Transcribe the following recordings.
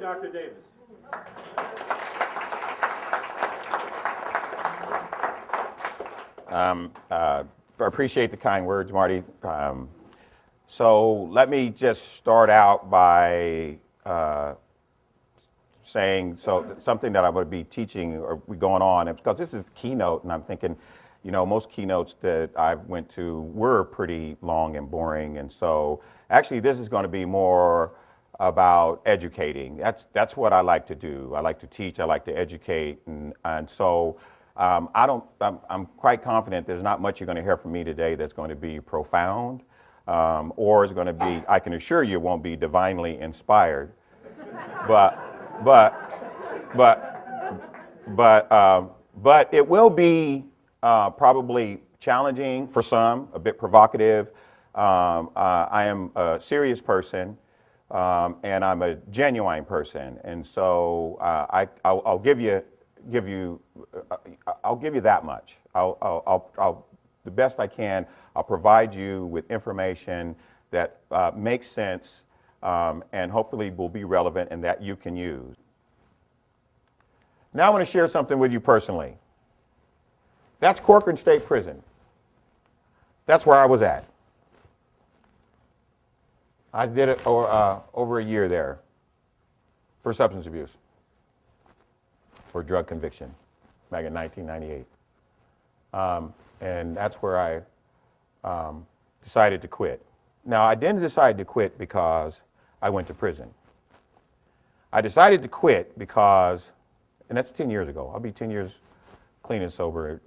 Dr. Davis. I appreciate the kind words, Marty. So let me just start out by saying something that I would be teaching or going on, because this is keynote, and I'm thinking, most keynotes that I went to were pretty long and boring, and so actually this is going to be more about educating. That's what I like to do. I like to teach. I like to educate, and so. I'm quite confident there's not much you're going to hear from me today that's going to be profound, or is going to be, I can assure you, won't be divinely inspired. But it will be probably challenging for some, a bit provocative. I am a serious person, and I'm a genuine person, and so I'll give you that much. I'll the best I can. I'll provide you with information that makes sense and hopefully will be relevant and that you can use. Now I want to share something with you personally. That's Corcoran State Prison. That's where I was at. I did it over a year there for substance abuse, for drug conviction, back in 1998. And that's where I decided to quit. Now, I didn't decide to quit because I went to prison. I decided to quit because, and that's 10 years ago. I'll be 10 years clean and sober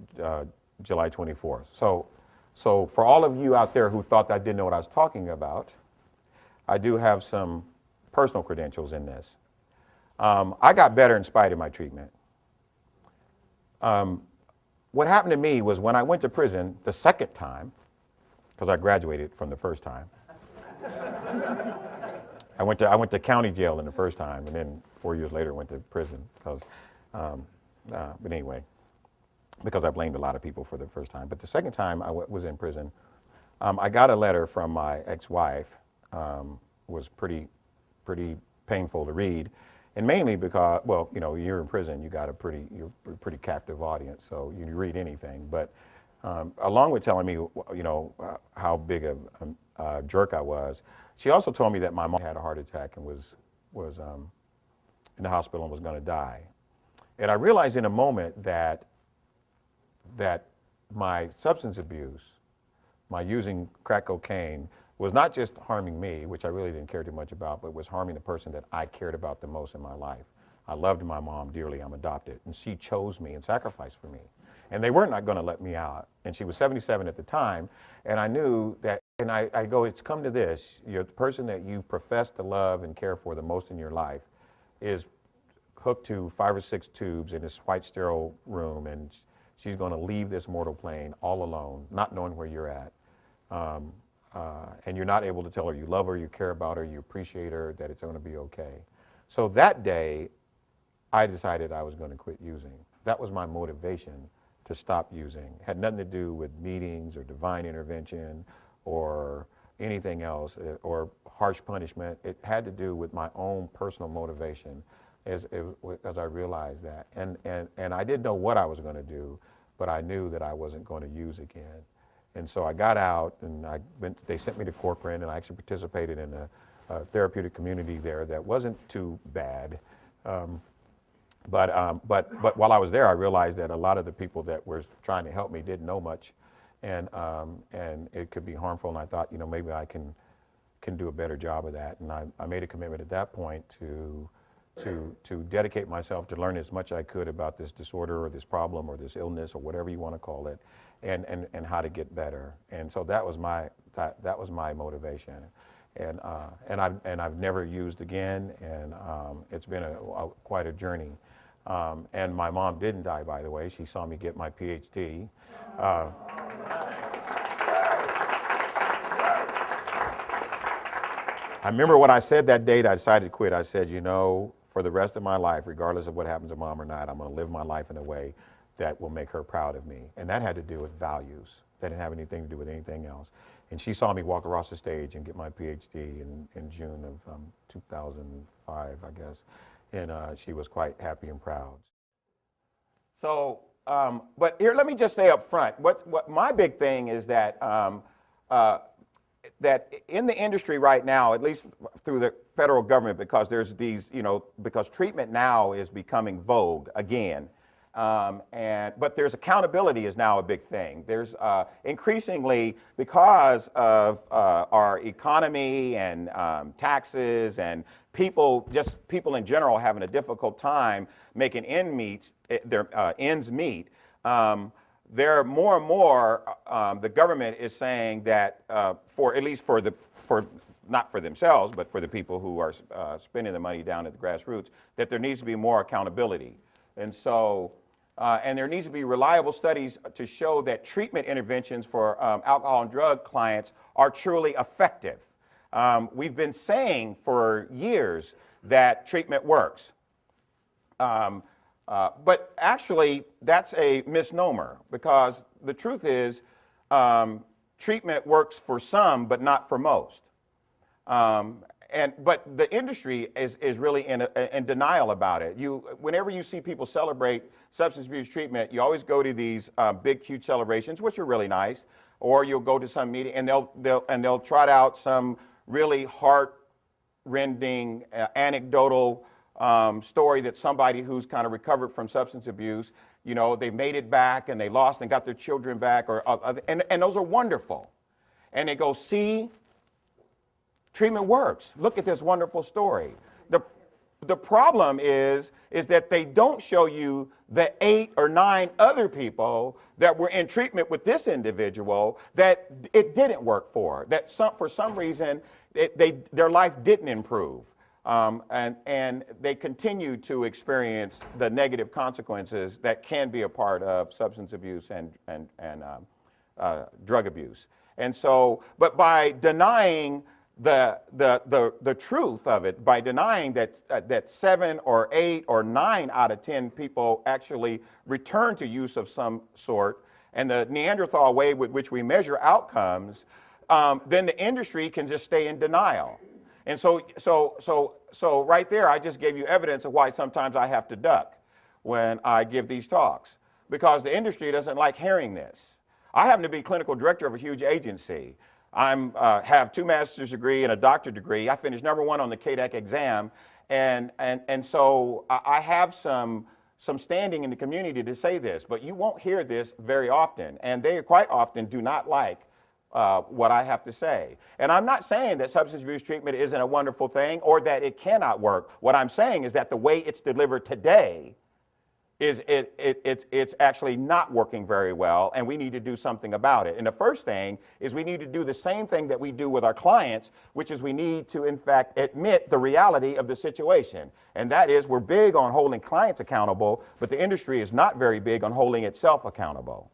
July 24th. So for all of you out there who thought I didn't know what I was talking about, I do have some personal credentials in this. I got better in spite of my treatment. What happened to me was when I went to prison the second time, because I graduated from the first time. I went to county jail in the first time, and then 4 years later went to prison. Because, but anyway, because I blamed a lot of people for the first time. But the second time I was in prison, I got a letter from my ex-wife. Was pretty painful to read. And mainly because, well, you're in prison, you're a pretty captive audience, so you read anything. But along with telling me, how big a jerk I was, she also told me that my mom had a heart attack and was in the hospital and was going to die. And I realized in a moment that my substance abuse, my using crack cocaine, was not just harming me, which I really didn't care too much about, but was harming the person that I cared about the most in my life. I loved my mom dearly. I'm adopted, and she chose me and sacrificed for me. And they were not going to let me out. And she was 77 at the time, and I knew that, and I go, it's come to this, the person that you profess to love and care for the most in your life is hooked to 5 or 6 tubes in this white sterile room, and she's going to leave this mortal plane all alone, not knowing where you're at. And you're not able to tell her you love her, you care about her, you appreciate her, that it's going to be okay. So that day, I decided I was going to quit using. That was my motivation to stop using. It had nothing to do with meetings or divine intervention or anything else or harsh punishment. It had to do with my own personal motivation as I realized that. And I didn't know what I was going to do, but I knew that I wasn't going to use again. And so I got out, and they sent me to Corcoran, and I actually participated in a therapeutic community there that wasn't too bad. But while I was there, I realized that a lot of the people that were trying to help me didn't know much, and it could be harmful. And I thought, maybe I can do a better job of that. And I made a commitment at that point to dedicate myself to learn as much as I could about this disorder or this problem or this illness or whatever you want to call it, and how to get better. And so that was my motivation. And I've never used again, and it's been quite a journey. And my mom didn't die, by the way. She saw me get my PhD. I remember when I said that date, I decided to quit. I said, for the rest of my life, regardless of what happens to mom or not, I'm going to live my life in a way that will make her proud of me. And that had to do with values. That didn't have anything to do with anything else. And she saw me walk across the stage and get my PhD in June of 2005, I guess. And she was quite happy and proud. So, but here, let me just say up front, what my big thing is that that in the industry right now, at least through the federal government, because there's these, because treatment now is becoming vogue again. But there's accountability is now a big thing. There's increasingly, because of our economy and taxes and people in general having a difficult time making their ends meet, there more and more the government is saying that not for themselves, but for the people who are spending the money down at the grassroots, that there needs to be more accountability. And so, and there needs to be reliable studies to show that treatment interventions for alcohol and drug clients are truly effective. We've been saying for years that treatment works. But actually, that's a misnomer, because the truth is treatment works for some, but not for most. But the industry is really in denial about it. Whenever you see people celebrate substance abuse treatment, you always go to these big, huge celebrations, which are really nice, or you'll go to some meeting and they'll trot out some really heart-rending, anecdotal story that somebody who's kind of recovered from substance abuse, they made it back and they lost and got their children back, and those are wonderful. And they go, see, treatment works. Look at this wonderful story. The problem is that they don't show you the 8 or 9 other people that were in treatment with this individual that it didn't work for, that for some reason their life didn't improve. And they continue to experience the negative consequences that can be a part of substance abuse and drug abuse. And so, but by denying the truth of it, by denying that 7 or 8 or 9 out of 10 people actually return to use of some sort, and the Neanderthal way with which we measure outcomes, then the industry can just stay in denial. And so right there, I just gave you evidence of why sometimes I have to duck when I give these talks, because the industry doesn't like hearing this. I happen to be clinical director of a huge agency. I have 2 master's degree and a doctorate degree. I finished #1 on the KDAC exam, and so I have some standing in the community to say this, but you won't hear this very often, and they quite often do not like what I have to say. And I'm not saying that substance abuse treatment isn't a wonderful thing or that it cannot work. What I'm saying is that the way it's delivered today it's actually not working very well, and we need to do something about it. And the first thing is we need to do the same thing that we do with our clients, which is we need to, in fact, admit the reality of the situation. And that is, we're big on holding clients accountable, but the industry is not very big on holding itself accountable.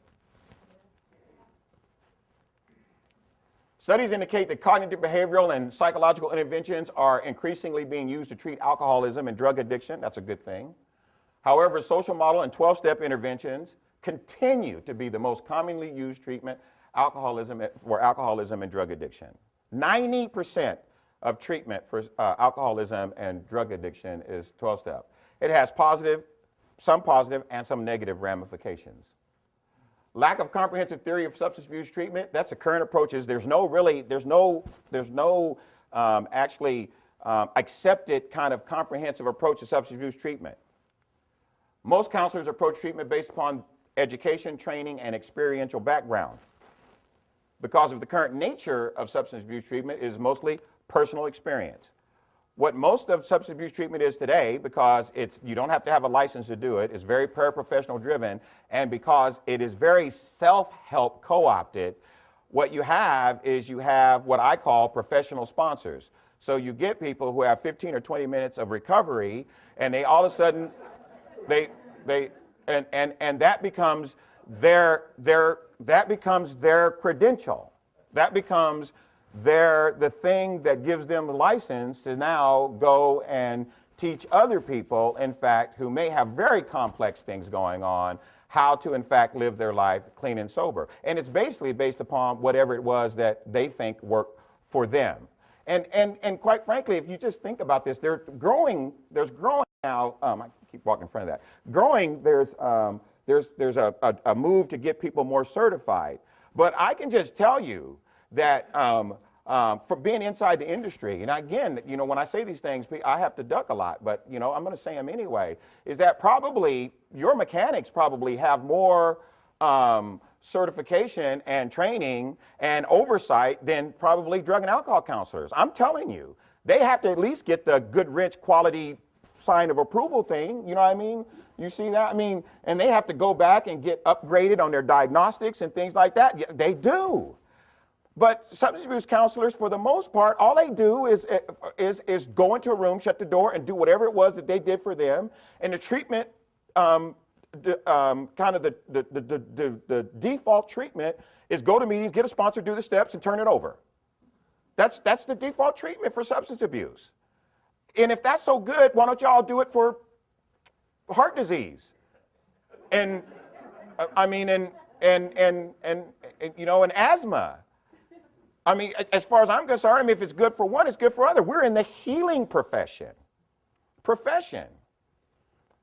Studies indicate that cognitive, behavioral, and psychological interventions are increasingly being used to treat alcoholism and drug addiction. That's a good thing. However, social model and 12-step interventions continue to be the most commonly used treatment for alcoholism and drug addiction. 90% of treatment for alcoholism and drug addiction is 12-step. It has some positive and some negative ramifications. Lack of comprehensive theory of substance abuse treatment, that's the current approaches. There's no actually accepted kind of comprehensive approach to substance abuse treatment. Most counselors approach treatment based upon education, training, and experiential background. Because of the current nature of substance abuse treatment is mostly personal experience. What most of substance abuse treatment is today, because you don't have to have a license to do it, it's very paraprofessional driven, and because it is very self-help co-opted, what you have is what I call professional sponsors. So you get people who have 15 or 20 minutes of recovery, and they all of a sudden, and that becomes their credential. That becomes the thing that gives them the license to now go and teach other people, in fact, who may have very complex things going on, how to, in fact, live their life clean and sober. And it's basically based upon whatever it was that they think worked for them. And quite frankly, if you just think about this, there's growing now, I keep walking in front of that. Growing, there's a move to get people more certified. But I can just tell you that for being inside the industry, and again, you know, when I say these things, I have to duck a lot, but you know, I'm going to say them anyway, is that probably your mechanics probably have more certification and training and oversight than probably drug and alcohol counselors. I'm telling you, they have to at least get the good, rich, quality sign of approval thing, you know what I mean? You see that? I mean, and they have to go back and get upgraded on their diagnostics and things like that. Yeah, they do. But substance abuse counselors, for the most part, all they do is go into a room, shut the door, and do whatever it was that they did for them. And the treatment, kind of the default treatment is go to meetings, get a sponsor, do the steps, and turn it over. That's the default treatment for substance abuse. And if that's so good, why don't y'all do it for heart disease? And I mean, and you know, and asthma. I mean, as far as I'm concerned, I mean, if it's good for one, it's good for other. We're in the healing profession.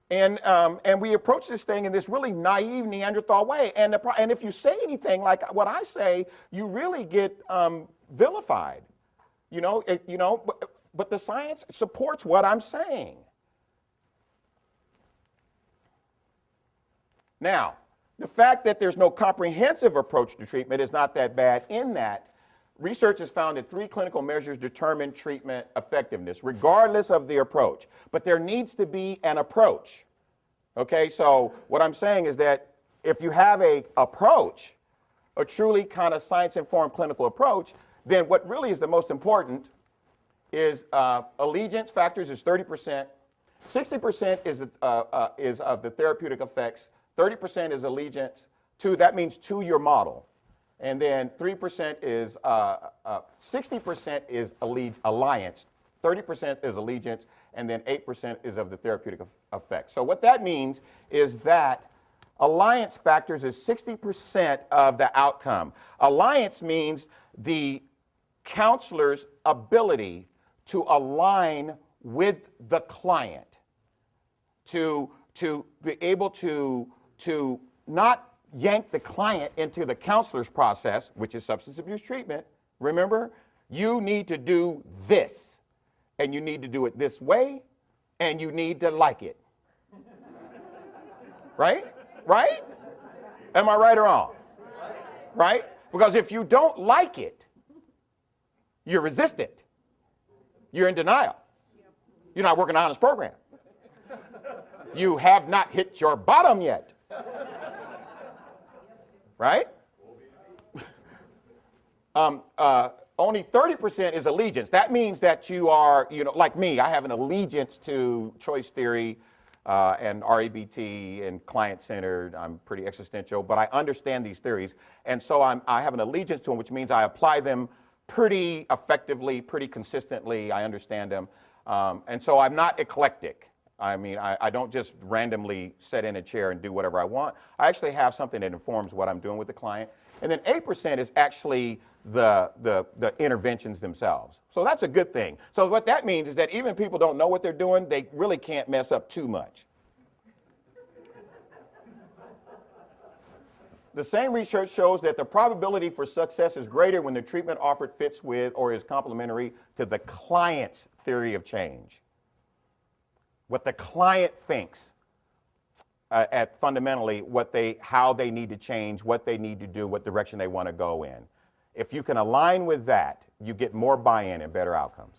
And we approach this thing in this really naive Neanderthal way. And if you say anything like what I say, you really get vilified. You know, but the science supports what I'm saying. Now, the fact that there's no comprehensive approach to treatment is not that bad in that research has found that 3 clinical measures determine treatment effectiveness, regardless of the approach. But there needs to be an approach. Okay, so what I'm saying is that if you have an approach, a truly kind of science-informed clinical approach, then what really is the most important is allegiance factors is 30%, 60% is of the therapeutic effects, 30% is allegiance to, that means to your model. And then 3% is, 60% is alliance, 30% is allegiance, and then 8% is of the therapeutic effect. So what that means is that alliance factors is 60% of the outcome. Alliance means the counselor's ability to align with the client, to be able to not yank the client into the counselor's process, which is substance abuse treatment. Remember, you need to do this, and you need to do it this way, and you need to like it. Right? Right? Am I right or wrong? Right? Because if you don't like it, you're resistant. You're in denial. You're not working on this program. You have not hit your bottom yet. Right? Only 30% is allegiance. That means that you are, you know, like me, I have an allegiance to choice theory and REBT and client-centered. I'm pretty existential, but I understand these theories. And so I have an allegiance to them, which means I apply them pretty effectively, pretty consistently. I understand them. And so I'm not eclectic. I mean, I don't just randomly sit in a chair and do whatever I want. I actually have something that informs what I'm doing with the client. And then 8% is actually the interventions themselves. So that's a good thing. So what that means is that even if people don't know what they're doing, they really can't mess up too much. The same research shows that the probability for success is greater when the treatment offered fits with or is complementary to the client's theory of change. What the client thinks at fundamentally how they need to change, what they need to do, what direction they want to go in. If you can align with that, you get more buy-in and better outcomes.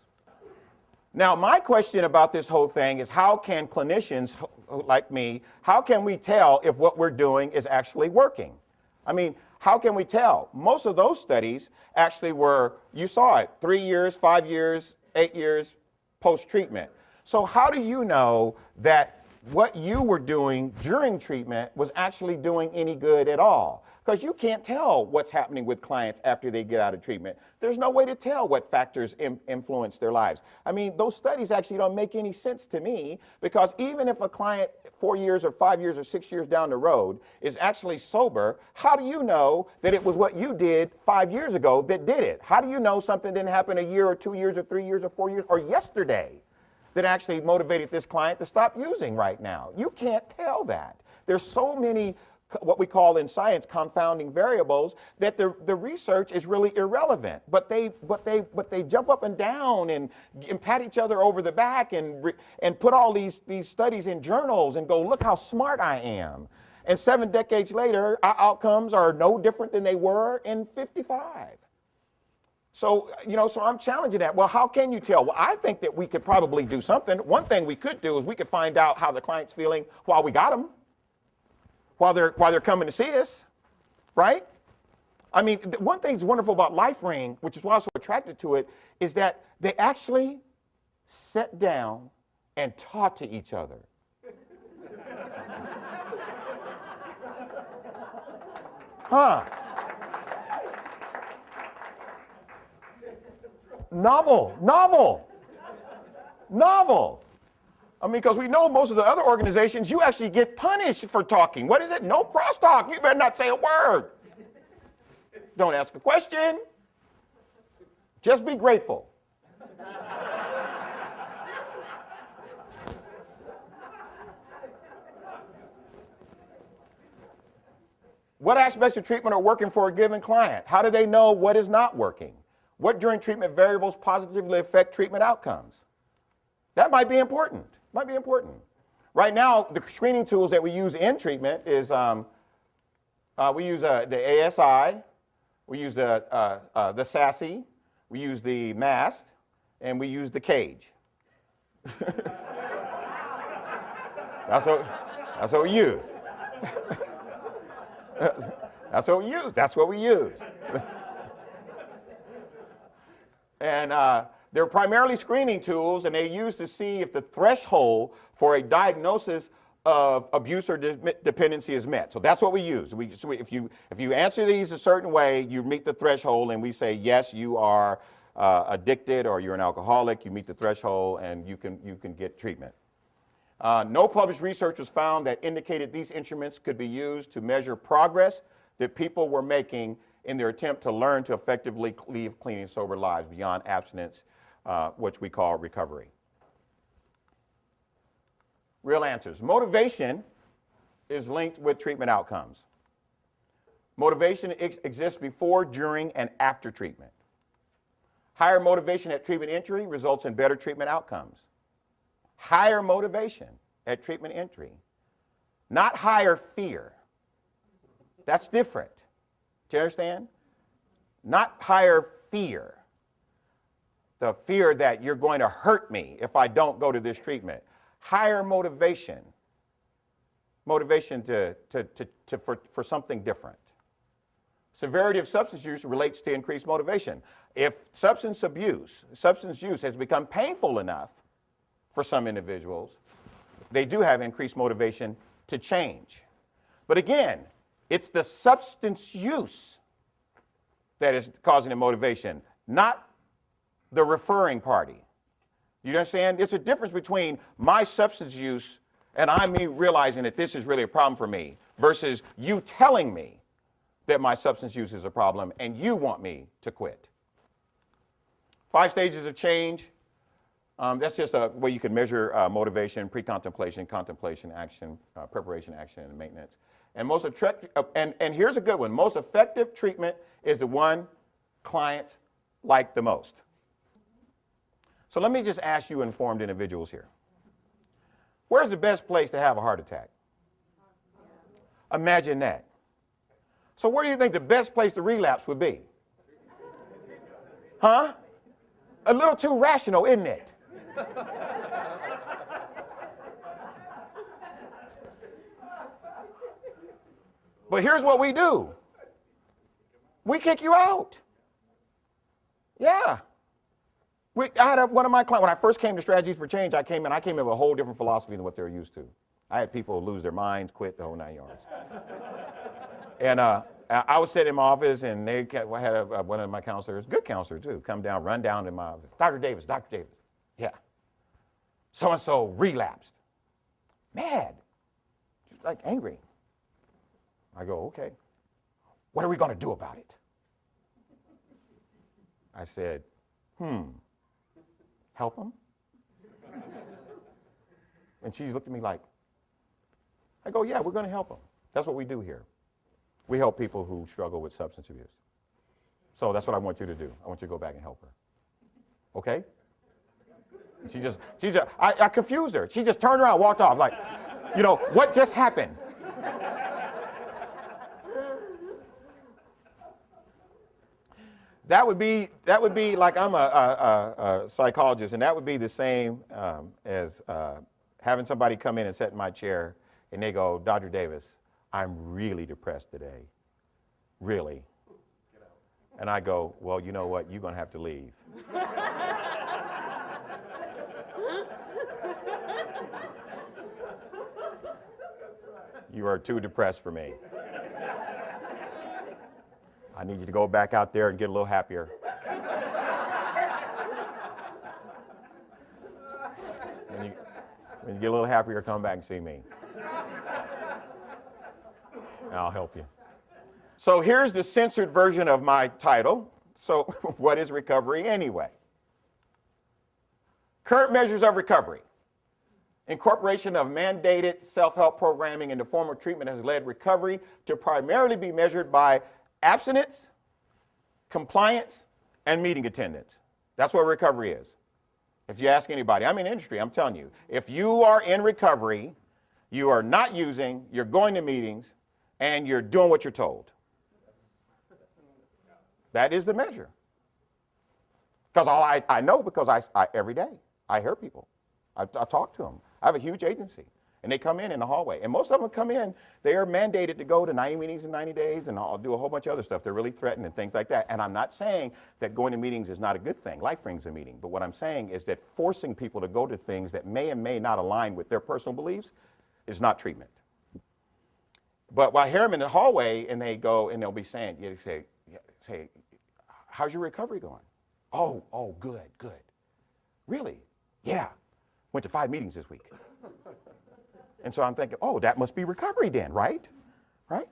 Now, my question about this whole thing is how can clinicians like me, how can we tell if what we're doing is actually working? I mean, how can we tell? Most of those studies actually were, you saw it, 3 years, 5 years, 8 years post-treatment. So how do you know that what you were doing during treatment was actually doing any good at all? Because you can't tell what's happening with clients after they get out of treatment. There's no way to tell what factors influence their lives. I mean, those studies actually don't make any sense to me, because even if a client 4 years or 5 years or 6 years down the road is actually sober, how do you know that it was what you did 5 years ago that did it? How do you know something didn't happen a year or 2 years or 3 years or 4 years or yesterday that actually motivated this client to stop using right now? You can't tell that. There's so many what we call in science confounding variables that the research is really irrelevant. But they jump up and down and pat each other over the back and put all these studies in journals and go, look how smart I am. And 7 decades later, our outcomes are no different than they were in 55. So, so I'm challenging that. Well, how can you tell? Well, I think that we could probably do something. One thing we could do is we could find out how the client's feeling while we got them. While they're coming to see us, right? I mean, one thing that's wonderful about LifeRing, which is why I'm so attracted to it, is that they actually sat down and talked to each other. Huh? Novel. I mean, because we know most of the other organizations, you actually get punished for talking. What is it? No crosstalk. You better not say a word. Don't ask a question. Just be grateful. What aspects of treatment are working for a given client? How do they know what is not working? What during treatment variables positively affect treatment outcomes? That might be important. Right now, the screening tools that we use in treatment is we use the ASI, we use the SASE, we use the MAST, and we use the CAGE. That's what we use. That's what we use. And they're primarily screening tools, and they're used to see if the threshold for a diagnosis of abuse or dependency is met. So that's what we use. If you answer these a certain way, you meet the threshold, and we say, yes, you are addicted or you're an alcoholic, you meet the threshold, and you can get treatment. No published research was found that indicated these instruments could be used to measure progress that people were making in their attempt to learn to effectively live clean and sober lives beyond abstinence, which we call recovery. Real answers. Motivation is linked with treatment outcomes. Motivation exists before, during, and after treatment. Higher motivation at treatment entry results in better treatment outcomes. Higher motivation at treatment entry, not higher fear. That's different. Do you understand? Not higher fear. The fear that you're going to hurt me if I don't go to this treatment. Higher motivation. Motivation for something different. Severity of substance use relates to increased motivation. If substance use has become painful enough for some individuals, they do have increased motivation to change. But again, it's the substance use that is causing the motivation, not the referring party. You understand? It's a difference between my substance use and me realizing that this is really a problem for me versus you telling me that my substance use is a problem and you want me to quit. 5 stages of change. That's just a way you can measure motivation: pre-contemplation, contemplation, action, preparation, action, and maintenance. And here's a good one. Most effective treatment is the one clients like the most. So let me just ask you informed individuals here. Where's the best place to have a heart attack? Imagine that. So where do you think the best place to relapse would be? Huh? A little too rational, isn't it? But here's what we do. We kick you out. Yeah. I had one of my clients, when I first came to Strategies for Change, I came in with a whole different philosophy than what they were used to. I had people lose their minds, quit, the whole 9 yards. And I was sitting in my office, and I had one of my counselors, good counselor too, come down, run down to my office. Dr. Davis. Yeah. So-and-so relapsed. Mad. like angry. I go, okay, what are we going to do about it? I said, help him? And she looked at me like, I go, yeah, we're going to help him. That's what we do here. We help people who struggle with substance abuse. So that's what I want you to do. I want you to go back and help her. Okay? And I confused her. She just turned around, walked off like, you know, what just happened? That would be like I'm a psychologist, and that would be the same as having somebody come in and sit in my chair, and they go, Dr. Davis, I'm really depressed today, really. And I go, well, you know what? You're going to have to leave. You are too depressed for me. I need you to go back out there and get a little happier. When you get a little happier, come back and see me. And I'll help you. So here's the censored version of my title. So what is recovery anyway? Current measures of recovery. Incorporation of mandated self-help programming in the form of treatment has led recovery to primarily be measured by abstinence, compliance, and meeting attendance. That's what recovery is. If you ask anybody, I'm in the industry, I'm telling you, if you are in recovery, you are not using, you're going to meetings, and you're doing what you're told. That is the measure. Because I know because I every day, I hear people. I talk to them. I have a huge agency. And they come in the hallway. And most of them come in, they are mandated to go to 90 meetings in 90 days, and I'll do a whole bunch of other stuff. They're really threatened and things like that. And I'm not saying that going to meetings is not a good thing. LifeRing's a meeting. But what I'm saying is that forcing people to go to things that may and may not align with their personal beliefs is not treatment. But I hear them in the hallway, and they go, and they'll be saying, say, how's your recovery going? Oh, good. Really? Yeah. Went to 5 meetings this week. And so I'm thinking, oh, that must be recovery then, right? Right?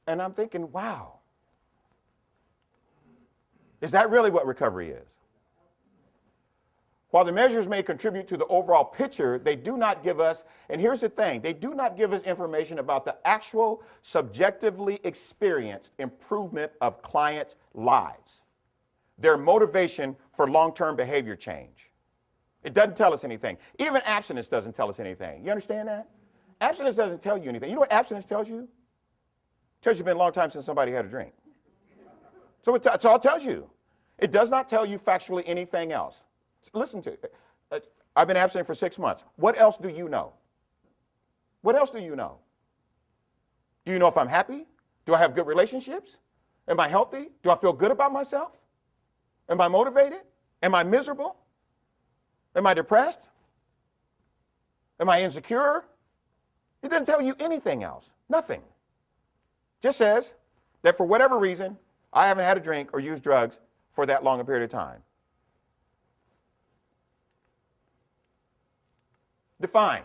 And I'm thinking, wow. Is that really what recovery is? While the measures may contribute to the overall picture, they do not give us, and here's the thing, they do not give us information about the actual subjectively experienced improvement of clients' lives, their motivation for long-term behavior change. It doesn't tell us anything. Even abstinence doesn't tell us anything. You understand that? Abstinence doesn't tell you anything. You know what abstinence tells you? It tells you it's been a long time since somebody had a drink. So that's all it tells you. It does not tell you factually anything else. Listen to it. I've been abstinent for 6 months. What else do you know? What else do you know? Do you know if I'm happy? Do I have good relationships? Am I healthy? Do I feel good about myself? Am I motivated? Am I miserable? Am I depressed? Am I insecure? It doesn't tell you anything else. Nothing. Just says that for whatever reason, I haven't had a drink or used drugs for that long a period of time. Defined.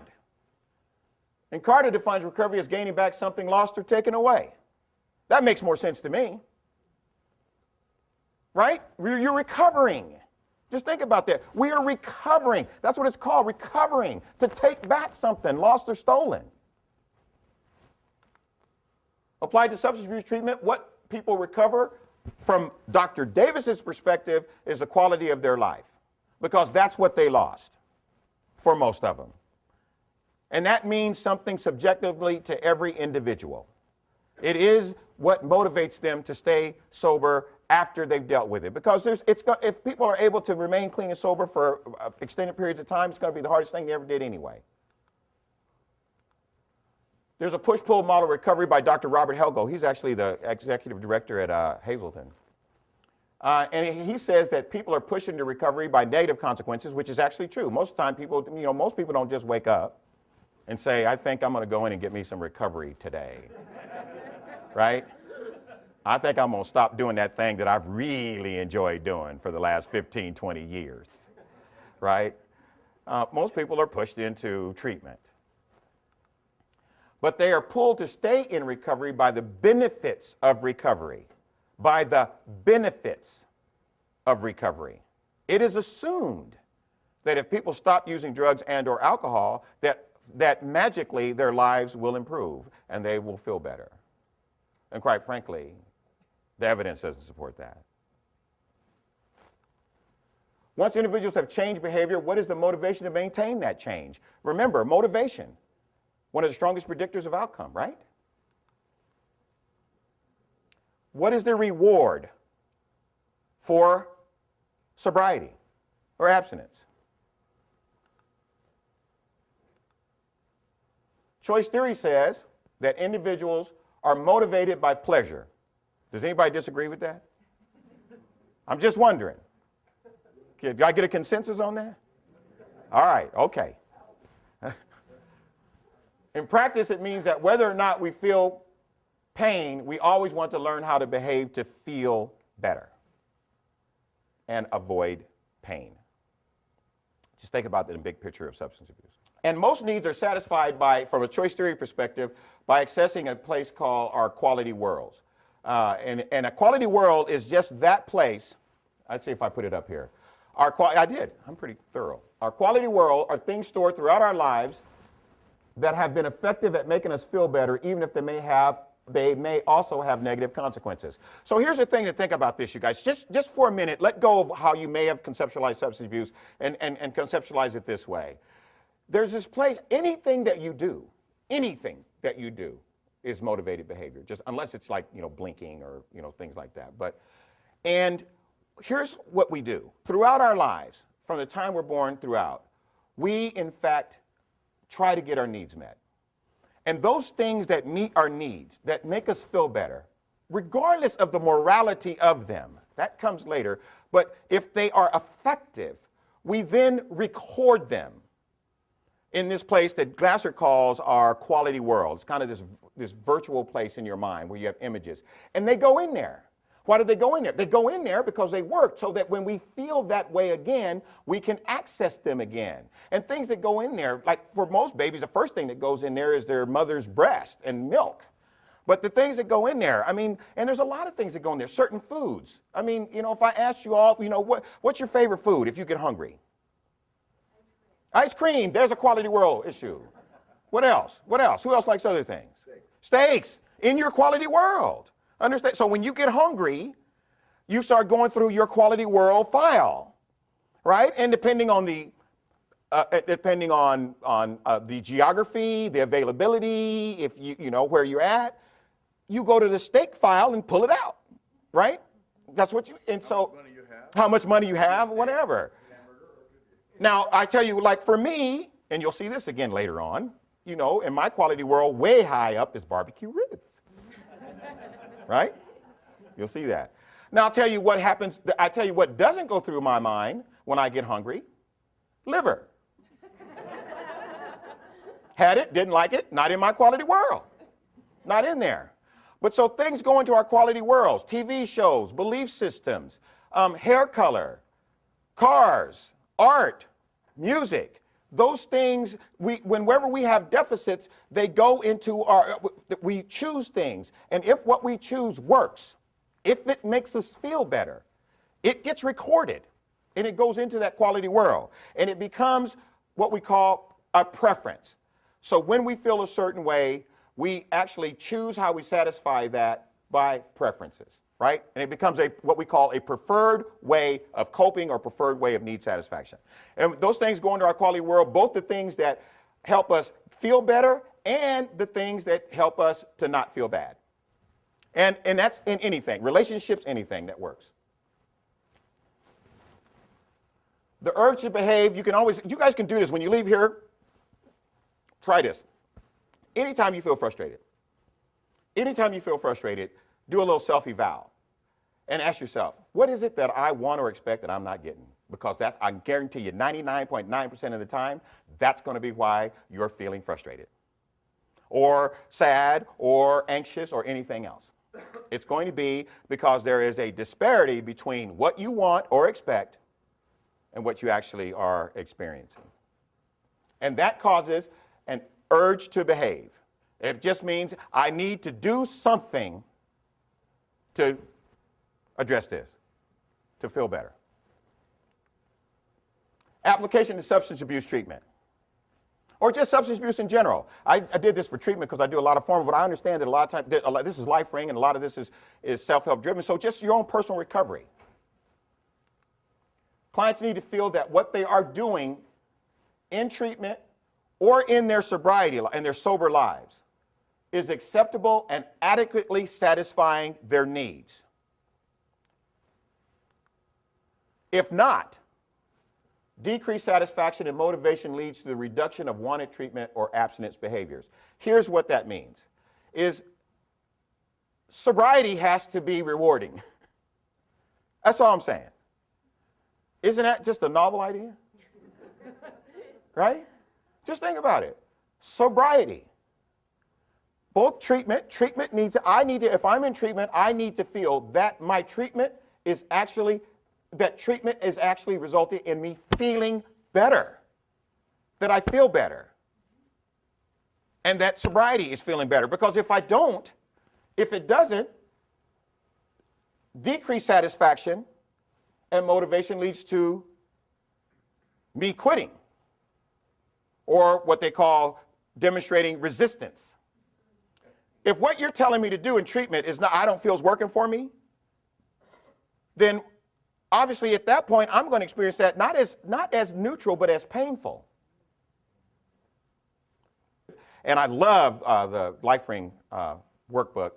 And Carter defines recovery as gaining back something lost or taken away. That makes more sense to me. Right? You're recovering. Just think about that. We are recovering. That's what it's called, recovering. To take back something lost or stolen. Applied to substance abuse treatment, what people recover from Dr. Davis's perspective is the quality of their life. Because that's what they lost for most of them. And that means something subjectively to every individual. It is what motivates them to stay sober after they've dealt with it. Because if people are able to remain clean and sober for extended periods of time, it's going to be the hardest thing they ever did anyway. There's a push-pull model recovery by Dr. Robert Helgo. He's actually the executive director at Hazleton. And he says that people are pushing to recovery by negative consequences, which is actually true. Most of the time, most people don't just wake up and say, I think I'm going to go in and get me some recovery today. Right? I think I'm going to stop doing that thing that I've really enjoyed doing for the last 15, 20 years. Right? Most people are pushed into treatment. but they are pulled to stay in recovery by the benefits of recovery. By the benefits of recovery. It is assumed that if people stop using drugs and or alcohol, that magically their lives will improve and they will feel better. And quite frankly, the evidence doesn't support that. Once individuals have changed behavior, what is the motivation to maintain that change? Remember, motivation, one of the strongest predictors of outcome, right? What is the reward for sobriety or abstinence? Choice theory says that individuals are motivated by pleasure. Does anybody disagree with that? I'm just wondering. Do I get a consensus on that? All right, okay. In practice, it means that whether or not we feel pain, we always want to learn how to behave to feel better and avoid pain. Just think about the big picture of substance abuse. And most needs are satisfied by, from a choice theory perspective, by accessing a place called our quality worlds. And a quality world is just that place. I'd say if I put it up here. I did. I'm pretty thorough. Our quality world are things stored throughout our lives that have been effective at making us feel better, even if they may also have negative consequences. So here's the thing to think about this, you guys. Just for a minute, let go of how you may have conceptualized substance abuse and conceptualize it this way. There's this place, anything that you do is motivated behavior, just unless it's like, blinking or, things like that. And here's what we do. Throughout our lives, from the time we're born throughout, we, in fact, try to get our needs met. And those things that meet our needs, that make us feel better, regardless of the morality of them, that comes later, but if they are effective, we then record them in this place that Glasser calls our quality world. It's kind of this virtual place in your mind where you have images. And they go in there. Why do they go in there? They go in there because they work so that when we feel that way again, we can access them again. And things that go in there, like for most babies, the first thing that goes in there is their mother's breast and milk. But the things that go in there, and there's a lot of things that go in there, certain foods. If I asked you all, what's your favorite food if you get hungry? Ice cream, there's a quality world issue. What else? Who else likes other things? Steaks, in your quality world. Understand? So when you get hungry, you start going through your quality world file, right? And depending on the geography, the availability, if you know where you're at, you go to the steak file and pull it out, right? That's what how much money you have, whatever. Now, I tell you, like for me, and you'll see this again later on, in my quality world, way high up is barbecue ribs. Right? You'll see that. Now, I'll tell you what happens. I tell you what doesn't go through my mind when I get hungry. Liver. Had it, didn't like it, not in my quality world. Not in there. But so things go into our quality worlds. TV shows, belief systems, hair color, cars, art, music. Those things, whenever we have deficits, they go into we choose things. And if what we choose works, if it makes us feel better, it gets recorded and it goes into that quality world. And it becomes what we call a preference. So when we feel a certain way, we actually choose how we satisfy that by preferences. Right? And it becomes what we call a preferred way of coping or preferred way of need satisfaction. And those things go into our quality world, both the things that help us feel better and the things that help us to not feel bad. And that's in anything, relationships, anything that works. The urge to behave, you guys can do this. When you leave here, try this. Anytime you feel frustrated, do a little self-eval and ask yourself, what is it that I want or expect that I'm not getting? Because I guarantee you 99.9% of the time, that's going to be why you're feeling frustrated or sad or anxious or anything else. It's going to be because there is a disparity between what you want or expect and what you actually are experiencing. And that causes an urge to behave. It just means I need to do something to address this, to feel better. Application to substance abuse treatment, or just substance abuse in general. I did this for treatment because I do a lot of forms, but I understand that a lot of times, this is LifeRing, and a lot of this is self-help driven, so just your own personal recovery. Clients need to feel that what they are doing in treatment or in their sobriety, in their sober lives, is acceptable and adequately satisfying their needs. If not, decreased satisfaction and motivation leads to the reduction of wanted treatment or abstinence behaviors. Here's what that means, is sobriety has to be rewarding. That's all I'm saying. Isn't that just a novel idea? Right? Just think about it. Sobriety. Both treatment needs, if I'm in treatment, I need to feel that my treatment is actually resulting in me feeling better, that I feel better, and that sobriety is feeling better. Because if it doesn't, decreased satisfaction and motivation leads to me quitting, or what they call demonstrating resistance. If what you're telling me to do in treatment is not, I don't feel is working for me, then obviously at that point I'm going to experience that not as neutral, but as painful. And I love the LifeRing workbook,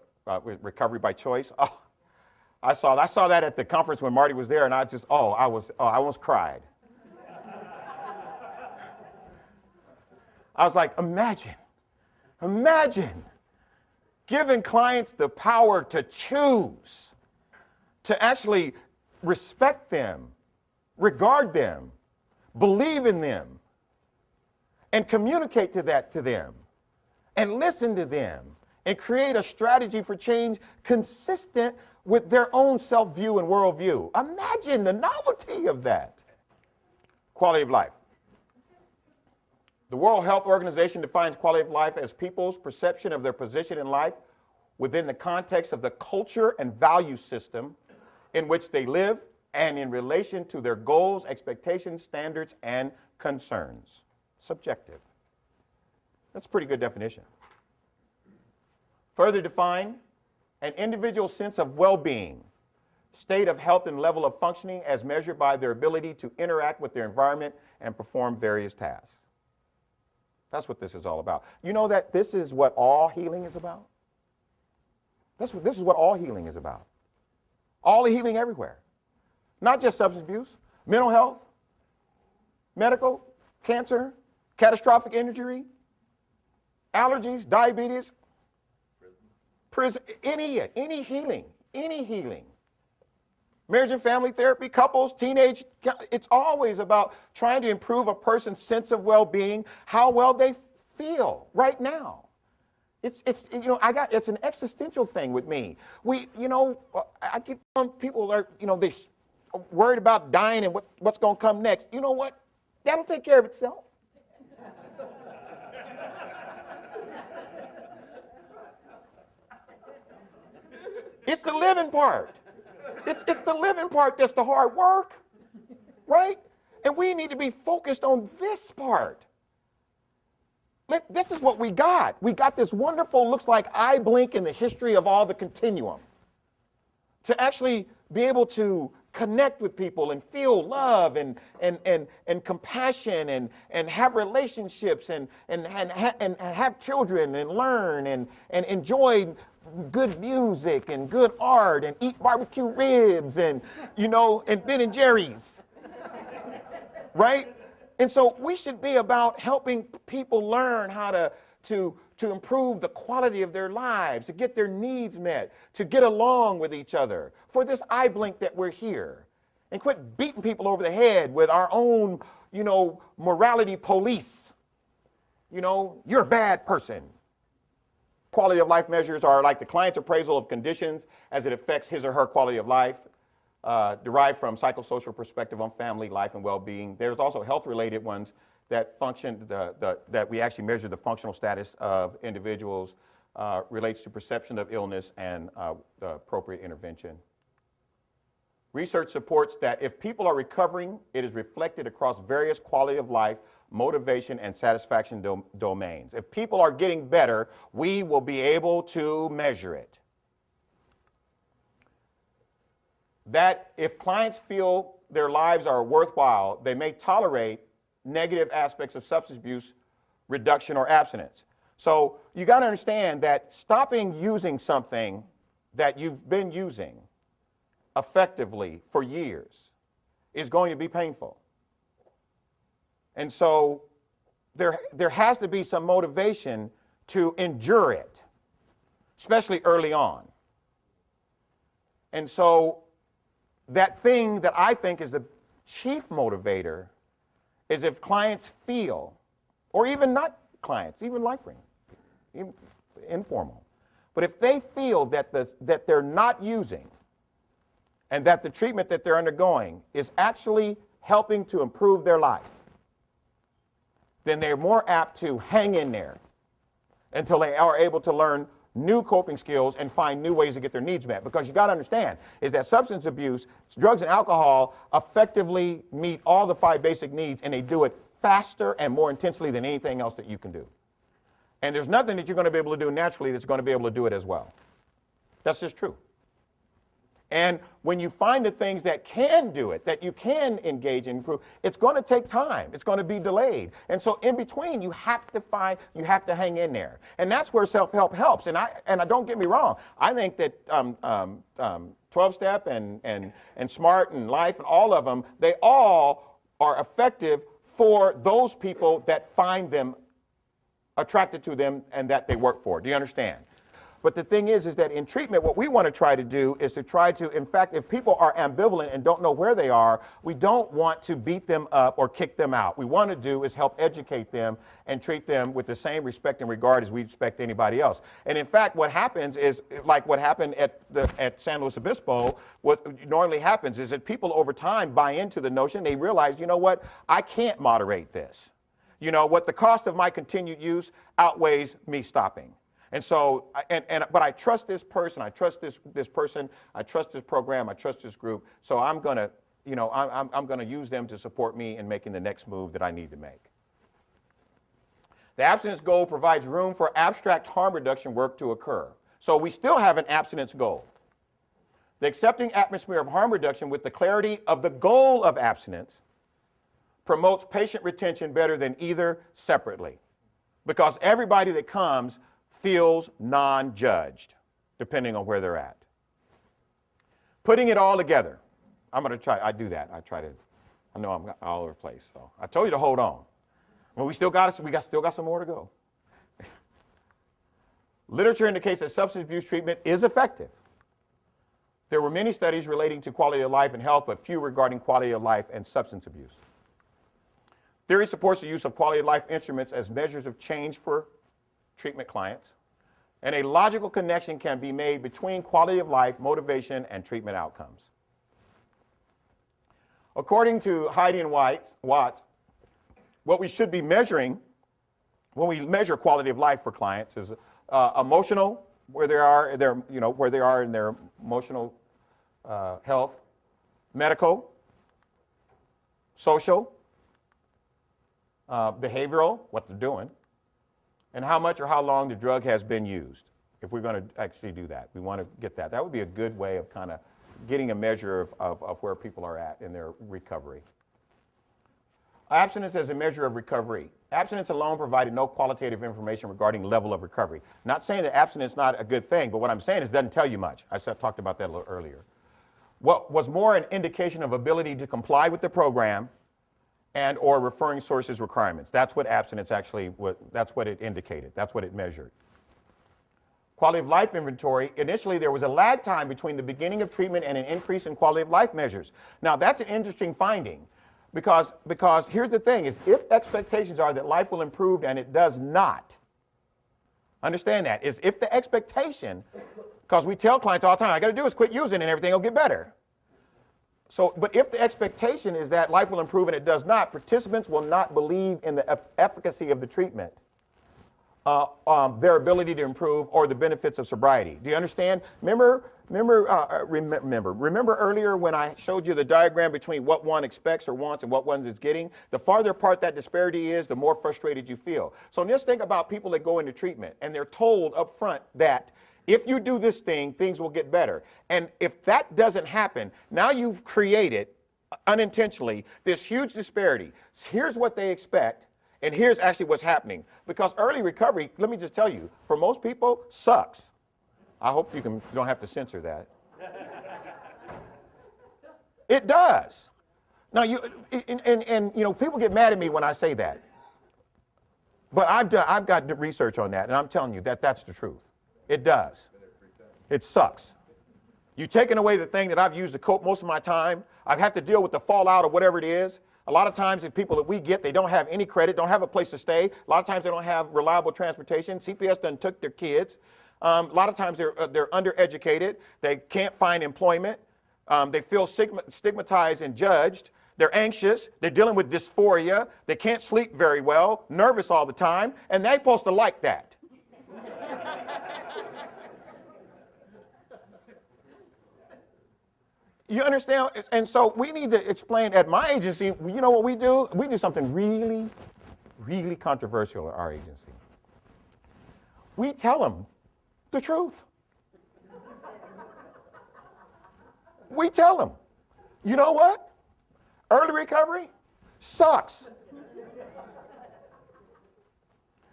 Recovery by Choice. Oh, I saw that at the conference when Marty was there, and I almost cried. I was like, imagine giving clients the power to choose, to actually respect them, regard them, believe in them, and communicate to them, and listen to them, and create a strategy for change consistent with their own self-view and worldview. Imagine the novelty of that. Quality of life. The World Health Organization defines quality of life as people's perception of their position in life within the context of the culture and value system in which they live and in relation to their goals, expectations, standards, and concerns. Subjective. That's a pretty good definition. Further defined, an individual's sense of well-being, state of health and level of functioning as measured by their ability to interact with their environment and perform various tasks. That's what this is all about. You know that this is what all healing is about? This is what all healing is about. All the healing everywhere. Not just substance abuse, mental health, medical, cancer, catastrophic injury, allergies, diabetes, prison, any healing. Marriage and family therapy, couples, teenage, it's always about trying to improve a person's sense of well-being, how well they feel right now. It's an existential thing with me. I keep on people are, they worried about dying and what's going to come next. You know what? That'll take care of itself. It's the living part. It's the living part that's the hard work, right? And we need to be focused on this part. This is what we got. We got this wonderful, looks like eye blink in the history of all the continuum. To actually be able to connect with people and feel love and compassion and have relationships and have children and learn and enjoy good music and good art and eat barbecue ribs and Ben and Jerry's, right? And so we should be about helping people learn how to improve the quality of their lives, to get their needs met, to get along with each other. For this eye blink that we're here, and quit beating people over the head with our own, morality police. You're a bad person. Quality of life measures are like the client's appraisal of conditions as it affects his or her quality of life, derived from psychosocial perspective on family, life, and well-being. There's also health-related ones that function, that we actually measure the functional status of individuals relates to perception of illness and the appropriate intervention. Research supports that if people are recovering, it is reflected across various quality of life, motivation, and satisfaction domains. If people are getting better, we will be able to measure it. That if clients feel their lives are worthwhile, they may tolerate negative aspects of substance abuse, reduction, or abstinence. So you got to understand that stopping using something that you've been using effectively for years is going to be painful. And so there has to be some motivation to endure it, especially early on. And so that thing that I think is the chief motivator is if clients feel, or even not clients, even LifeRing, even informal, but if they feel that they're not using and that the treatment that they're undergoing is actually helping to improve their life, then they're more apt to hang in there until they are able to learn new coping skills and find new ways to get their needs met. Because you got to understand is that substance abuse, drugs and alcohol effectively meet all the 5 basic needs, and they do it faster and more intensely than anything else that you can do. And there's nothing that you're going to be able to do naturally that's going to be able to do it as well. That's just true. And when you find the things that can do it, that you can engage in, improve, it's going to take time. It's going to be delayed. And so in between, you have to hang in there. And that's where self-help helps. And I don't get me wrong. I think that 12-step and SMART and Life and all of them, they all are effective for those people that find them attracted to them and that they work for. Do you understand? But the thing is that in treatment, what we want to try to do is to try to, in fact, if people are ambivalent and don't know where they are, we don't want to beat them up or kick them out. What we want to do is help educate them and treat them with the same respect and regard as we respect anybody else. And in fact, what happens is, like what happened at San Luis Obispo, what normally happens is that people over time buy into the notion, they realize, you know what, I can't moderate this. You know what, the cost of my continued use outweighs me stopping. And so, but I trust this person, I trust this person, I trust this program, I trust this group, so I'm going to, you know, I'm going to use them to support me in making the next move that I need to make. The abstinence goal provides room for abstract harm reduction work to occur. So we still have an abstinence goal. The accepting atmosphere of harm reduction with the clarity of the goal of abstinence promotes patient retention better than either separately, because everybody that comes feels non-judged, depending on where they're at. Putting it all together. I'm going to try, I do that. I know I'm all over the place. So I told you to hold on. Well, we still got some more to go. Literature indicates that substance abuse treatment is effective. There were many studies relating to quality of life and health, but few regarding quality of life and substance abuse. Theory supports the use of quality of life instruments as measures of change for treatment clients, and a logical connection can be made between quality of life, motivation, and treatment outcomes. According to Heidi and Watts, what we should be measuring when we measure quality of life for clients is emotional, where they are in their emotional health, medical, social, behavioral, what they're doing, and how much or how long the drug has been used. If we're going to actually do that, we want to get that. That would be a good way of kind of getting a measure of where people are at in their recovery. Abstinence as a measure of recovery. Abstinence alone provided no qualitative information regarding level of recovery. Not saying that abstinence is not a good thing, but what I'm saying is it doesn't tell you much. I talked about that a little earlier. What was more an indication of ability to comply with the program and or referring sources requirements. That's what abstinence actually, that's what it indicated. That's what it measured. Quality of life inventory. Initially, there was a lag time between the beginning of treatment and an increase in quality of life measures. Now, that's an interesting finding because here's the thing, is if expectations are that life will improve and it does not, understand that, is if the expectation, because we tell clients all the time, all I got to do is quit using and everything will get better. But if the expectation is that life will improve and it does not, participants will not believe in the efficacy of the treatment, their ability to improve, or the benefits of sobriety. Do you understand? Remember earlier when I showed you the diagram between what one expects or wants and what one is getting? The farther apart that disparity is, the more frustrated you feel. So just think about people that go into treatment and they're told up front that if you do this thing, things will get better. And if that doesn't happen, now you've created, unintentionally, this huge disparity. Here's what they expect, and here's actually what's happening. Because early recovery, let me just tell you, for most people, sucks. I hope you don't have to censor that. It does. Now, people get mad at me when I say that. But I've got the research on that, and I'm telling you that that's the truth. It does. It sucks. You've taken away the thing that I've used to cope most of my time. I've had to deal with the fallout of whatever it is. A lot of times the people that we get, they don't have any credit, don't have a place to stay. A lot of times they don't have reliable transportation. CPS done took their kids. A lot of times they're undereducated. They can't find employment. They feel stigmatized and judged. They're anxious. They're dealing with dysphoria. They can't sleep very well, nervous all the time, and they're supposed to like that. You understand? And so we need to explain at my agency, you know what we do? We do something really, really controversial at our agency. We tell them the truth. We tell them, you know what? Early recovery sucks.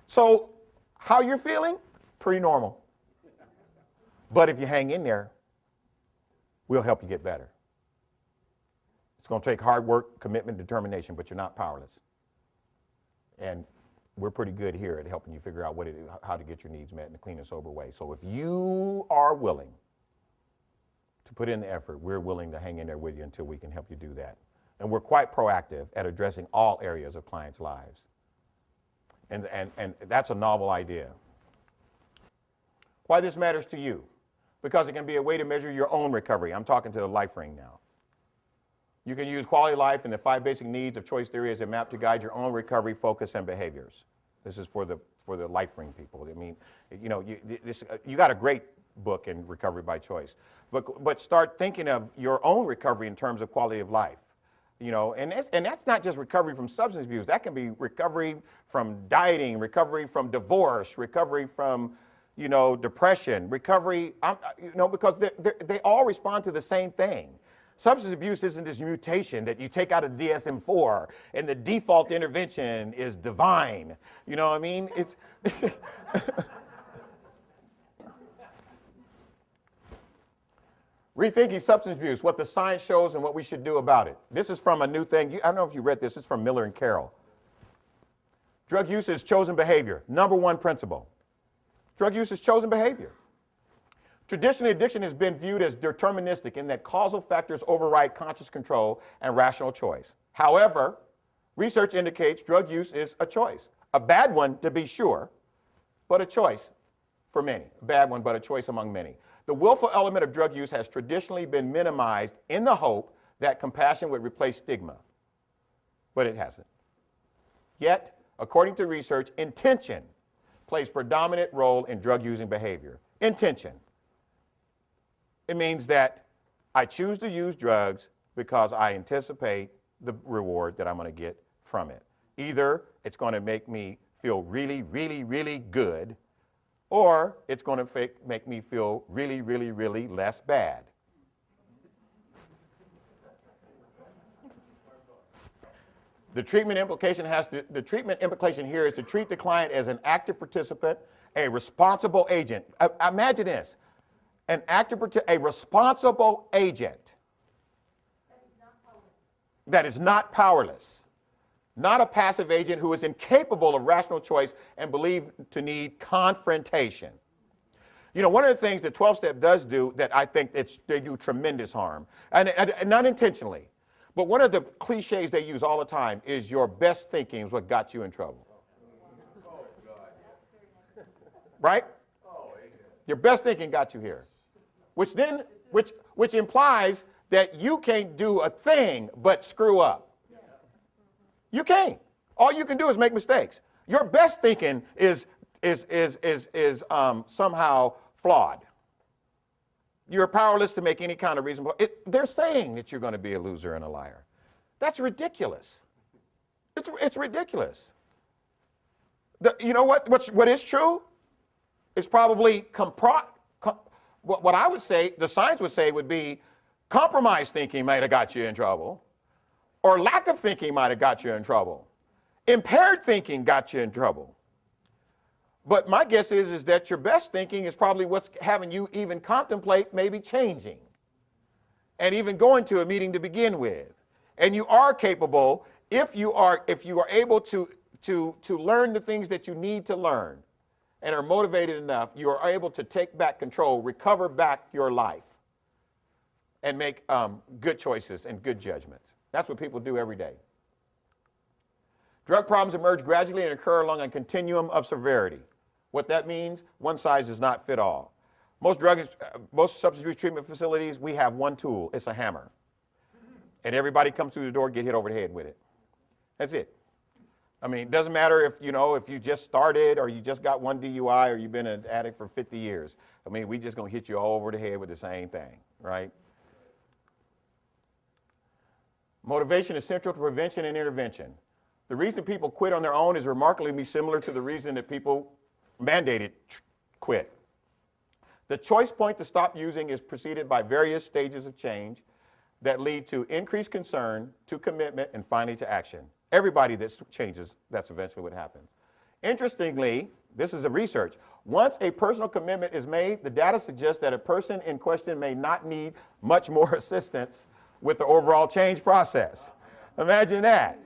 So how you're feeling? Pretty normal. But if you hang in there, we'll help you get better. It's going to take hard work, commitment, determination, but you're not powerless. And we're pretty good here at helping you figure out how to get your needs met in a clean and sober way. So if you are willing to put in the effort, we're willing to hang in there with you until we can help you do that. And we're quite proactive at addressing all areas of clients' lives. And that's a novel idea. Why this matters to you? Because it can be a way to measure your own recovery. I'm talking to the LifeRing now. You can use quality of life and the 5 basic needs of choice theory as a map to guide your own recovery, focus, and behaviors. This is for the LifeRing people. I mean, you got a great book in Recovery by Choice, but start thinking of your own recovery in terms of quality of life. And that's not just recovery from substance abuse. That can be recovery from dieting, recovery from divorce, recovery from depression, recovery, because they all respond to the same thing. Substance abuse isn't this mutation that you take out of DSM-4 and the default intervention is divine. You know what I mean? It's Rethinking Substance Abuse, What the Science Shows and What We Should Do About It. This is from a new thing. I don't know if you read this. It's from Miller and Carroll. Drug use is chosen behavior. Number 1 principle. Drug use is chosen behavior. Traditionally, addiction has been viewed as deterministic in that causal factors override conscious control and rational choice. However, research indicates drug use is a choice. A bad one, to be sure, but a choice for many. A bad one, but a choice among many. The willful element of drug use has traditionally been minimized in the hope that compassion would replace stigma, but it hasn't. Yet, according to research, intention plays predominant role in drug-using behavior. Intention. It means that I choose to use drugs because I anticipate the reward that I'm going to get from it. Either it's going to make me feel really, really, really good, or it's going to make me feel really, really, really less bad. The treatment implication here is to treat the client as an active participant, a responsible agent. Imagine this, a responsible agent that is not powerless, not a passive agent who is incapable of rational choice and believed to need confrontation. One of the things that 12-step does do that I think they do tremendous harm, and not intentionally, but one of the cliches they use all the time is your best thinking is what got you in trouble. Right? Your best thinking got you here. Which implies that you can't do a thing but screw up. You can't. All you can do is make mistakes. Your best thinking is somehow flawed. You're powerless to make any kind of reasonable. They're saying that you're going to be a loser and a liar. That's ridiculous. It's ridiculous. You know what is true? It's probably what I would say, the science would say, would be compromised thinking might have got you in trouble, or lack of thinking might have got you in trouble. Impaired thinking got you in trouble. But my guess is that your best thinking is probably what's having you even contemplate maybe changing and even going to a meeting to begin with. And you are capable, if you are able to learn the things that you need to learn and are motivated enough, you are able to take back control, recover back your life, and make good choices and good judgments. That's what people do every day. Drug problems emerge gradually and occur along a continuum of severity. What that means, one size does not fit all. Most substance abuse treatment facilities, we have one tool. It's a hammer. And everybody comes through the door, get hit over the head with it. That's it. I mean, it doesn't matter if you just started or you just got one DUI or you've been an addict for 50 years. I mean, we just going to hit you all over the head with the same thing, right? Motivation is central to prevention and intervention. The reason people quit on their own is remarkably similar to the reason that people mandated quit. The choice point to stop using is preceded by various stages of change that lead to increased concern, to commitment, and finally to action. Everybody that changes, that's eventually what happens. Interestingly, this is a research. Once a personal commitment is made, the data suggests that a person in question may not need much more assistance with the overall change process. Imagine that.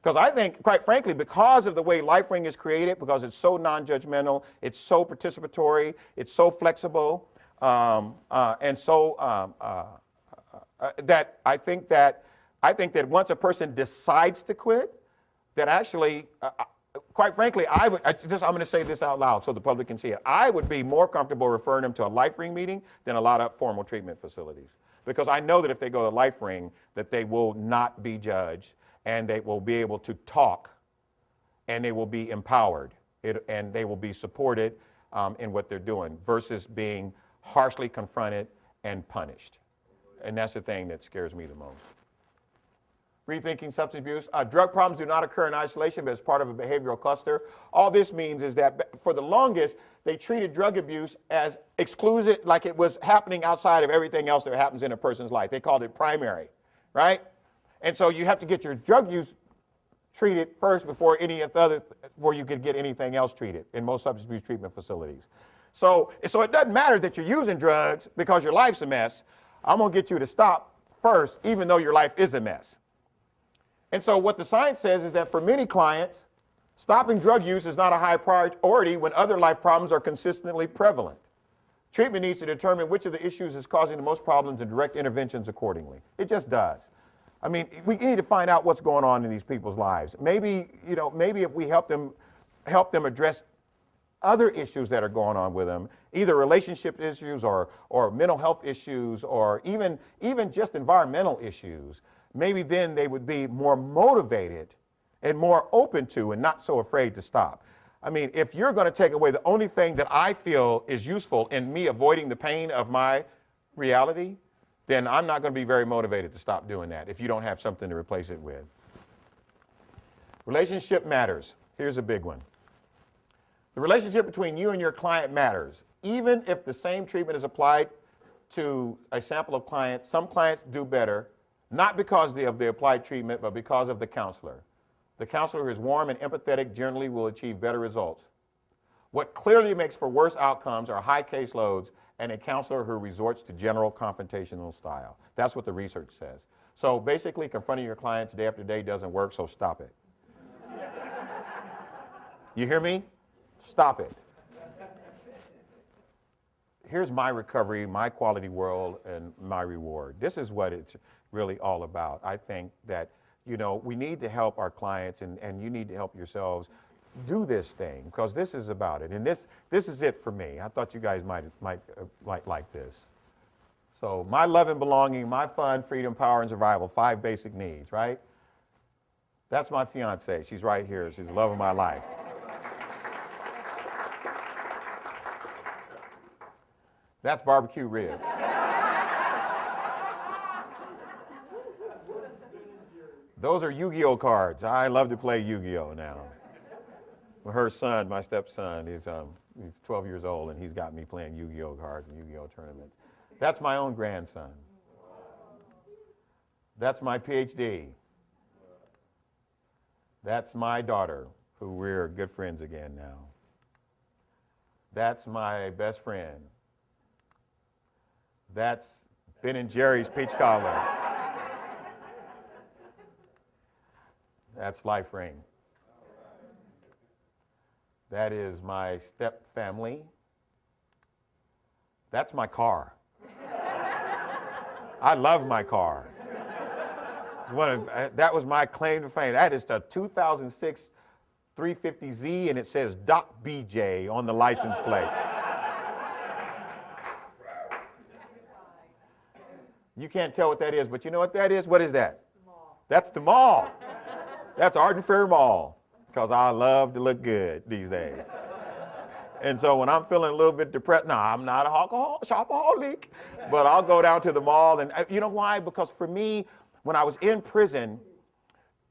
Because I think, quite frankly, because of the way LifeRing is created, because it's so non-judgmental, it's so participatory, it's so flexible, and so that I think that once a person decides to quit, that actually, quite frankly, I'm going to say this out loud so the public can see it. I would be more comfortable referring them to a LifeRing meeting than a lot of formal treatment facilities, because I know that if they go to LifeRing, that they will not be judged, and they will be able to talk, and they will be empowered, and they will be supported in what they're doing versus being harshly confronted and punished. And that's the thing that scares me the most. Rethinking substance abuse. Drug problems do not occur in isolation, but as part of a behavioral cluster. All this means is that for the longest, they treated drug abuse as exclusive, like it was happening outside of everything else that happens in a person's life. They called it primary, right? And so you have to get your drug use treated first before before you could get anything else treated in most substance abuse treatment facilities. So it doesn't matter that you're using drugs because your life's a mess. I'm going to get you to stop first, even though your life is a mess. And so what the science says is that for many clients, stopping drug use is not a high priority when other life problems are consistently prevalent. Treatment needs to determine which of the issues is causing the most problems and direct interventions accordingly. It just does. I mean, we need to find out what's going on in these people's lives. Maybe if we help them address other issues that are going on with them, either relationship issues or mental health issues or even just environmental issues, maybe then they would be more motivated and more open to and not so afraid to stop. I mean, if you're going to take away the only thing that I feel is useful in me avoiding the pain of my reality, then I'm not going to be very motivated to stop doing that if you don't have something to replace it with. Relationship matters. Here's a big one. The relationship between you and your client matters. Even if the same treatment is applied to a sample of clients, some clients do better, not because of the applied treatment, but because of the counselor. The counselor who is warm and empathetic generally will achieve better results. What clearly makes for worse outcomes are high caseloads and a counselor who resorts to general confrontational style. That's what the research says. So basically, confronting your clients day after day doesn't work, so stop it. You hear me? Stop it. Here's my recovery, my quality world, and my reward. This is what it's really all about. I think that, we need to help our clients, and you need to help yourselves do this thing, because this is about it. And this is it for me. I thought you guys might like this. So my love and belonging, my fun, freedom, power, and survival, 5 basic needs, right? That's my fiance. She's right here. She's the love of my life. That's barbecue ribs. Those are Yu-Gi-Oh cards. I love to play Yu-Gi-Oh now. Her son, my stepson, he's 12 years old, and he's got me playing Yu-Gi-Oh cards and Yu-Gi-Oh tournaments. That's my own grandson. That's my PhD. That's my daughter, who we're good friends again now. That's my best friend. That's Ben and Jerry's peach cobbler. That's LifeRing. That is my step family. That's my car. I love my car. That was my claim to fame. That is the 2006 350Z, and it says Doc BJ on the license plate. You can't tell what that is, but you know what that is? What is that? Mall. That's the mall. That's Arden Fair Mall, because I love to look good these days. And so when I'm feeling a little bit depressed, no, I'm not a shopaholic, but I'll go down to the mall. And you know why? Because for me, when I was in prison,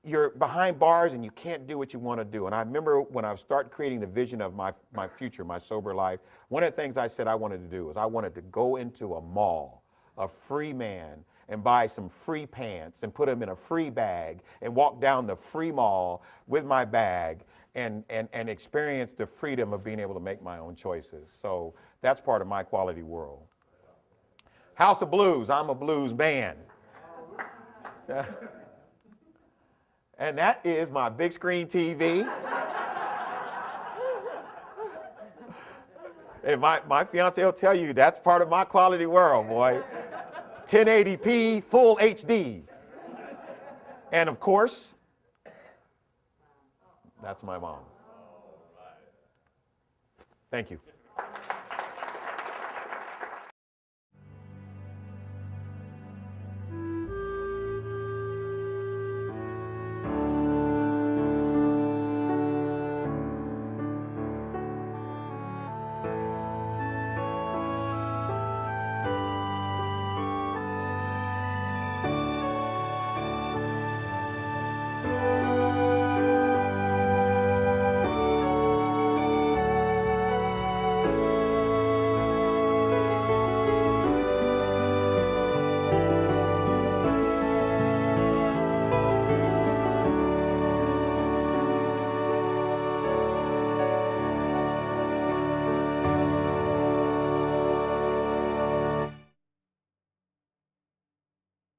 you're behind bars and you can't do what you want to do. And I remember when I started creating the vision of my future, my sober life, one of the things I said I wanted to do is I wanted to go into a mall, a free man, and buy some free pants and put them in a free bag and walk down the free mall with my bag and experience the freedom of being able to make my own choices. So that's part of my quality world. House of Blues, I'm a blues man. And that is my big screen TV. And my fiance will tell you that's part of my quality world, boy. 1080p, full HD. And of course, that's my mom. Thank you.